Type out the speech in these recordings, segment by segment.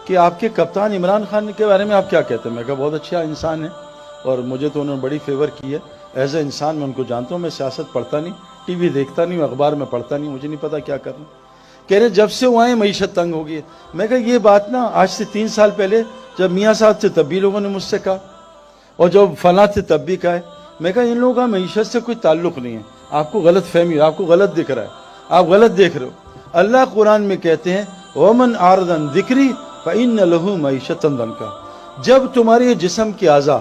کہ آپ کے کپتان عمران خان کے بارے میں آپ کیا کہتے ہیں؟ میں کہا بہت اچھا انسان ہے اور مجھے تو انہوں نے بڑی فیور کی ہے، ایز اے انسان میں ان کو جانتا ہوں، میں سیاست پڑھتا نہیں، ٹی وی دیکھتا نہیں، اخبار میں پڑھتا نہیں، مجھے نہیں پتا کیا کرنا۔ کہہ رہے جب سے وہ آئے معیشت تنگ ہو گئی ہے۔ میں کہا یہ بات نا آج سے 3 سال پہلے جب میاں صاحب تھے تب بھی لوگوں نے مجھ سے کہا، اور جب فلاں تھے تب بھی کہا ہے۔ میں کہا ان لوگوں کا معیشت سے کوئی تعلق نہیں ہے، آپ کو غلط فہمی ہے، آپ کو غلط دکھ رہا ہے، آپ غلط دیکھ رہے ہو۔ اللہ قرآن میں کہتے ہیں وَمَنْ أَعْرَضَ عَنْ ذِكْرِي فَإِنَّ لَهُ مَعِيشَةً ضَنْكًا، جب تمہاری یہ جسم کی اعضاء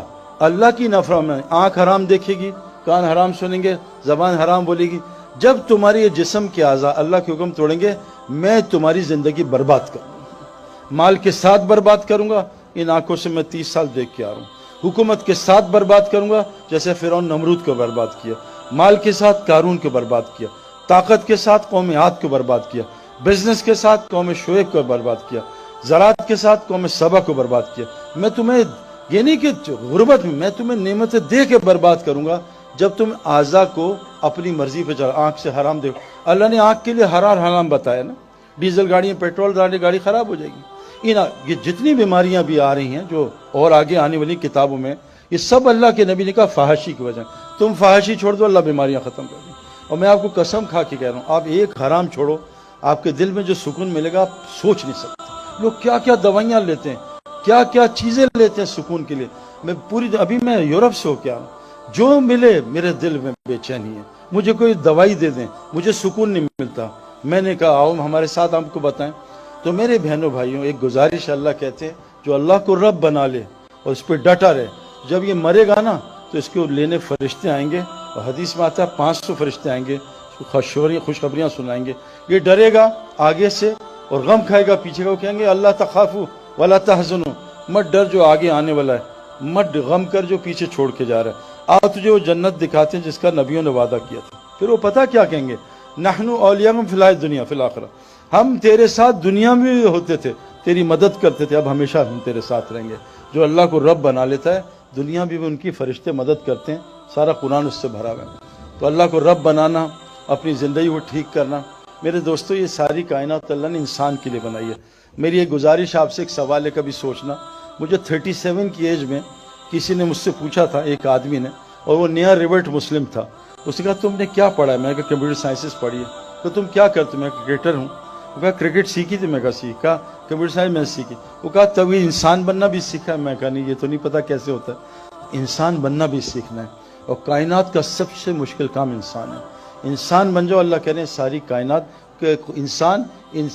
اللہ کی نافرمانی، آنکھ حرام دیکھے گی، کان حرام سنیں گے، زبان حرام بولے گی، جب تمہاری یہ جسم کے اعضاء اللہ کے حکم توڑیں گے میں تمہاری زندگی برباد کروں گا، مال کے ساتھ برباد کروں گا، ان آنکھوں سے میں 30 سال دیکھ کے آ رہا ہوں، حکومت کے ساتھ برباد کروں گا جیسے فرعون نمرود کو برباد کیا، مال کے ساتھ قارون کو برباد کیا، طاقت کے ساتھ قوم عاد کو برباد کیا، بزنس کے ساتھ قوم شعیب کو برباد کیا، زراعت کے ساتھ قوم سبا کو برباد کیا۔ میں تمہیں یہ نہیں کہ غربت میں تمہیں نعمتیں دے کے برباد کروں گا جب تم اعضاء کو اپنی مرضی پہ چلا، آنکھ سے حرام دیکھو۔ اللہ نے آنکھ کے لیے حرام بتایا نا، ڈیزل گاڑیاں پیٹرول گاڑی خراب ہو جائے گی۔ یہ جتنی بیماریاں بھی آ رہی ہیں جو اور آگے آنے والی کتابوں میں، یہ سب اللہ کے نبی نے کہا فحاشی کی وجہ۔ تم فحاشی چھوڑ دو اللہ بیماریاں ختم کر دیں۔ اور میں آپ کو قسم کھا کے کہہ رہا ہوں، آپ ایک حرام چھوڑو، آپ کے دل میں جو سکون ملے گا آپ سوچ نہیں سکتے۔ لوگ کیا کیا دوائیاں لیتے ہیں، کیا کیا چیزیں لیتے ہیں سکون کے لیے۔ میں ابھی میں یورپ سے ہو کے آ رہا ہوں، جو ملے میرے دل میں بے چینی ہے، مجھے کوئی دوائی دے دیں مجھے سکون نہیں ملتا۔ میں نے کہا آؤ ہمارے ساتھ آپ کو بتائیں۔ تو میرے بہنوں بھائیوں ایک گزارش اللہ کہتے ہیں جو اللہ کو رب بنا لے اور اس پہ ڈٹا رہے، جب یہ مرے گا نا تو اس کو لینے فرشتے آئیں گے، اور حدیث میں آتا ہے 500 فرشتے آئیں گے، خوشخبریاں سنائیں گے۔ یہ ڈرے گا آگے سے اور غم کھائے گا پیچھے کا، وہ کہیں گے اللہ تخافوا ولا تحزنوا، مت ڈر جو آگے آنے والا ہے، مت غم کر جو پیچھے چھوڑ کے جا رہا ہے، آ تجھے وہ جنت دکھاتے ہیں جس کا نبیوں نے وعدہ کیا تھا۔ پھر وہ پتہ کیا کہیں گے، نحن اولیاءکم فی الحیاۃ الدنیا فی الآخرہ، ہم تیرے ساتھ دنیا میں بھی ہوتے تھے، تیری مدد کرتے تھے، اب ہمیشہ ہم تیرے ساتھ رہیں گے۔ جو اللہ کو رب بنا لیتا ہے دنیا بھی ان کی فرشتے مدد کرتے ہیں، سارا قرآن اس سے بھرا ہوا ہے۔ تو اللہ کو رب بنانا، اپنی زندگی کو ٹھیک کرنا، میرے دوستو یہ ساری کائنات اللہ نے انسان کے لیے بنائی ہے۔ میری ایک گزارش آپ سے ایک سوال ہے کبھی سوچنا، مجھے 37 کی ایج میں کسی نے مجھ سے پوچھا تھا، ایک آدمی نے، اور وہ نیا ریورٹ مسلم تھا، اس نے کہا تم نے کیا پڑھا ہے؟ میں نے کہا کمپیوٹر سائنسز پڑھی ہے۔ تو تم کیا کرتے؟ میں کرکٹر ہوں۔ وہ کہا کرکٹ سیکھی تھی؟ میں کہا سیکھا۔ کمپیوٹر سائنس میں سیکھی۔ وہ کہا تب یہ انسان بننا بھی سیکھا ہے؟ میں کہا نہیں، یہ تو نہیں پتا کیسے ہوتا ہے، انسان بننا بھی سیکھنا ہے، اور کائنات کا سب سے مشکل کام انسان ہے۔ انسان بن جاؤ، اللہ کہہ رہے ہیں ساری کائنات کہ انسان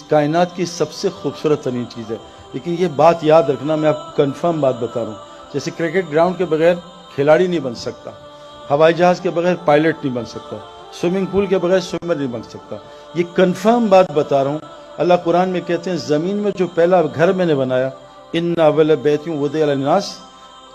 کائنات کی سب سے خوبصورت ترین چیز ہے۔ لیکن یہ بات یاد رکھنا، میں آپ کو کنفرم بات بتا رہا ہوں، جیسے کرکٹ گراؤنڈ کے بغیر کھلاڑی نہیں بن سکتا، ہوائی جہاز کے بغیر پائلٹ نہیں بن سکتا، سوئمنگ پول کے بغیر سوئمر نہیں بن سکتا، یہ کنفرم بات بتا رہا ہوں۔ اللہ قرآن میں کہتے ہیں زمین میں جو پہلا گھر میں نے بنایا، ان اول بیت وضع للناس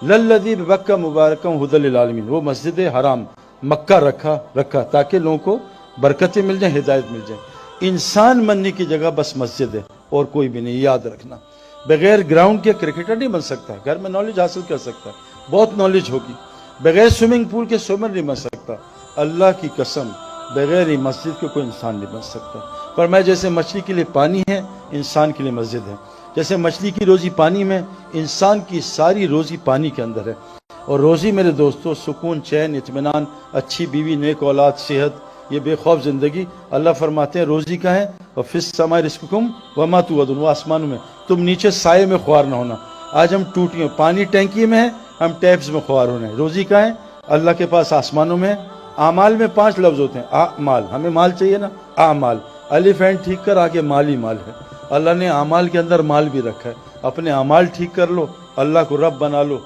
للذی ببکہ مبارکا ھدی للعالمین، وہ مسجد حرام مکہ رکھا تاکہ لوگوں کو برکتیں مل جائیں، ہدایت مل جائے۔ انسان بننے کی جگہ بس مسجد ہے اور کوئی بھی نہیں، یاد رکھنا۔ بغیر گراؤنڈ کے کرکٹر نہیں بن سکتا، گھر میں نالج حاصل کر سکتا ہے، بہت نالج ہوگی۔ بغیر سوئمنگ پول کے سوئمر نہیں بن سکتا، اللہ کی قسم بغیر ہی مسجد کے کوئی انسان نہیں بن سکتا۔ پر میں جیسے مچھلی کے لیے پانی ہے، انسان کے لیے مسجد ہے، جیسے مچھلی کی روزی پانی میں، انسان کی ساری روزی پانی کے اندر ہے۔ اور روزی میرے دوستو سکون، چین، اطمینان، اچھی بیوی، نیک اولاد، صحت، یہ بے خوف زندگی، اللہ فرماتے ہیں روزی کا ہے، اور فی السماء رزقکم وما توعدون، وہ آسمانوں میں، تم نیچے سائے میں خوار نہ ہونا۔ آج ہم ٹوٹیوں، پانی ٹینکی میں ہے، ہم ٹیپس میں خوار ہونے ہیں۔ روزی کا ہے اللہ کے پاس آسمانوں میں۔ اعمال میں 5 لفظ ہوتے ہیں، اعمال، ہمیں مال چاہیے نا، اعمال، الف اینڈ ٹھیک کر، آگے مال ہی مال ہے۔ اللہ نے اعمال کے اندر مال بھی رکھا ہے، اپنے اعمال ٹھیک کر لو، اللہ کو رب بنا لو۔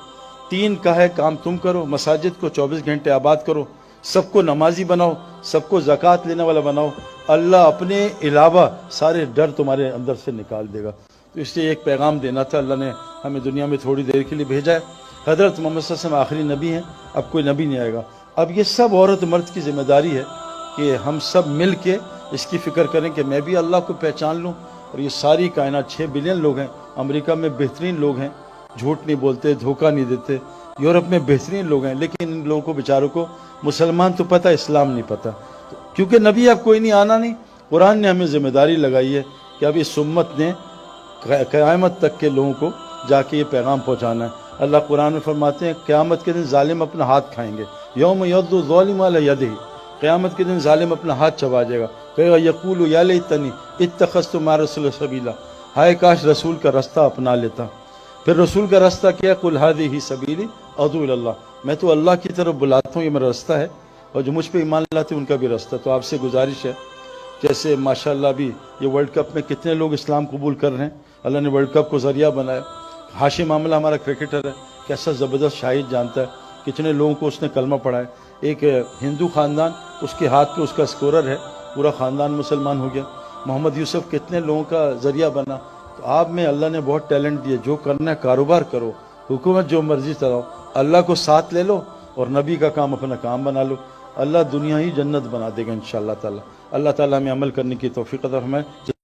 3 کا ہے کام تم کرو، مساجد کو 24 گھنٹے آباد کرو، سب کو نمازی بناؤ، سب کو زکوٰۃ لینے والا بناؤ، اللہ اپنے علاوہ سارے ڈر تمہارے اندر سے نکال دے گا۔ تو اس لیے ایک پیغام دینا تھا، اللہ نے ہمیں دنیا میں تھوڑی دیر کے لیے بھیجا ہے۔ حضرت محمد صلی اللہ علیہ وسلم آخری نبی ہیں، اب کوئی نبی نہیں آئے گا۔ اب یہ سب عورت مرد کی ذمہ داری ہے کہ ہم سب مل کے اس کی فکر کریں کہ میں بھی اللہ کو پہچان لوں، اور یہ ساری کائنات 6 بلین لوگ ہیں، امریکہ میں بہترین لوگ ہیں، جھوٹ نہیں بولتے، دھوکہ نہیں دیتے، یورپ میں بہترین لوگ ہیں، لیکن ان لوگوں کو بیچاروں کو مسلمان تو پتہ، اسلام نہیں پتہ، کیونکہ نبی اب کوئی نہیں، آنا نہیں۔ قرآن نے ہمیں ذمہ داری لگائی ہے کہ اب اس امت نے قیامت تک کے لوگوں کو جا کے یہ پیغام پہنچانا ہے۔ اللہ قرآن میں فرماتے ہیں قیامت کے دن ظالم اپنا ہاتھ کھائیں گے، یوم یعض الظالم علی یدہ، قیامت کے دن ظالم اپنا ہاتھ چبا جائے گا، کہے گا یقول یا لیتنی اتخذت مع الرسول سبیلا، ہائے کاش رسول کا راستہ اپنا لیتا۔ پھر رسول کا راستہ کیا؟ قل ھذہ سبیلی ادعو الی اللہ، میں تو اللہ کی طرف بلاتا ہوں، یہ میرا راستہ ہے، اور جو مجھ پہ ایمان لاتے ہیں ان کا بھی راستہ۔ تو آپ سے گزارش ہے، جیسے ماشاءاللہ بھی یہ ورلڈ کپ میں کتنے لوگ اسلام قبول کر رہے ہیں، اللہ نے ورلڈ کپ کو ذریعہ بنایا۔ ہاشم معاملہ ہمارا کرکٹر ہے، کیسا زبردست شاہد جانتا ہے، کتنے لوگوں کو اس نے کلمہ پڑھا ہے۔ ایک ہندو خاندان، اس کے ہاتھ پہ اس کا اسکورر ہے، پورا خاندان مسلمان ہو گیا۔ محمد یوسف کتنے لوگوں کا ذریعہ بنا۔ تو آپ میں اللہ نے بہت ٹیلنٹ دیا، جو کرنا ہے کاروبار کرو، حکومت جو مرضی چلاؤ، اللہ کو ساتھ لے لو اور نبی کا کام اپنا کام بنا لو، اللہ دنیا ہی جنت بنا دے گا انشاءاللہ تعالی۔ اللہ تعالیٰ ہمیں عمل کرنے کی توفیق عطا فرمائے۔